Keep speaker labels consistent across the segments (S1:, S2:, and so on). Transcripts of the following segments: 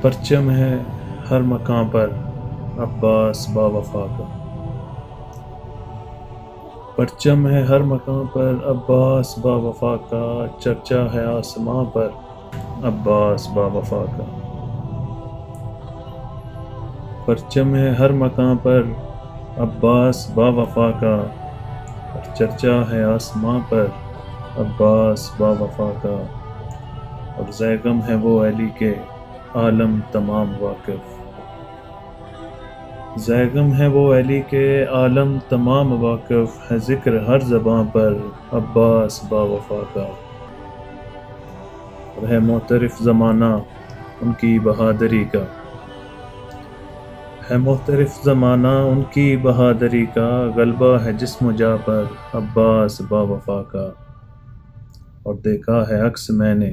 S1: پرچم ہے ہر مقام پر عباس با وفا کا، پرچم ہے ہر مقام پر عباس با وفا کا، چرچا ہے آسماں پر عباس با وفا کا، پرچم ہے ہر مقام پر عباس با وفا کا، اور چرچا ہے آسماں پر عباس با وفا کا، اور زیغم ہے وہ علی کے عالم تمام واقف، زیغم ہے وہ علی کے عالم تمام واقف، ہے ذکر ہر زباں پر عباس با وفا کا، اور ہے معترف زمانہ ان کی بہادری کا، ہے معترف زمانہ ان کی بہادری کا، غلبہ ہے جسم و جاں پر عباس با وفا کا، اور دیکھا ہے عکس میں نے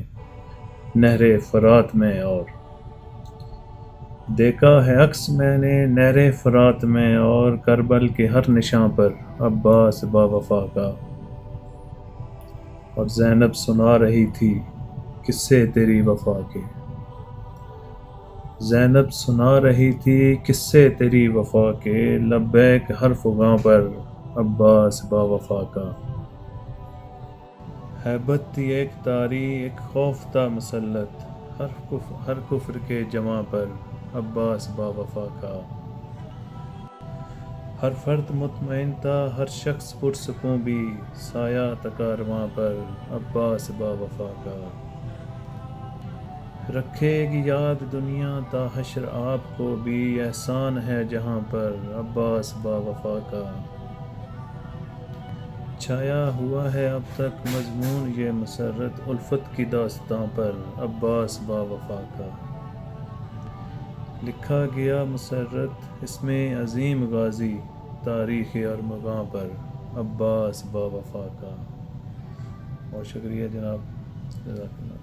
S1: نہر فرات میں، اور دیکھا ہے عکس میں نے نہر فرات میں، اور کربل کے ہر نشاں پر عباس با وفا کا، اور زینب سنا رہی تھی قصے تیری وفا کے، زینب سنا رہی تھی قصے تیری وفا کے، لبیک ہر فغاں پر عباس با وفا کا، ہیبت تھی ایک طاری ایک خوف تھا مسلط، ہر کفر کے جواں پر عباس با وفا کا، ہر فرد مطمئن تھا ہر شخص پرسکون بھی، سایہ تھا کارواں پر عباس با وفا کا، رکھے گی یاد دنیا تا حشر آپ کو بھی، احسان ہے جہاں پر عباس با وفا کا، چھایا ہوا ہے اب تک مضمون یہ مسرت الفت کی داستاں پر عباس با وفا کا، لکھا گیا مسرت اسم عظیم غازی تاریخ ارمغاں پر عباس با وفا کا۔ بہت شکریہ جناب، جزاک اللہ۔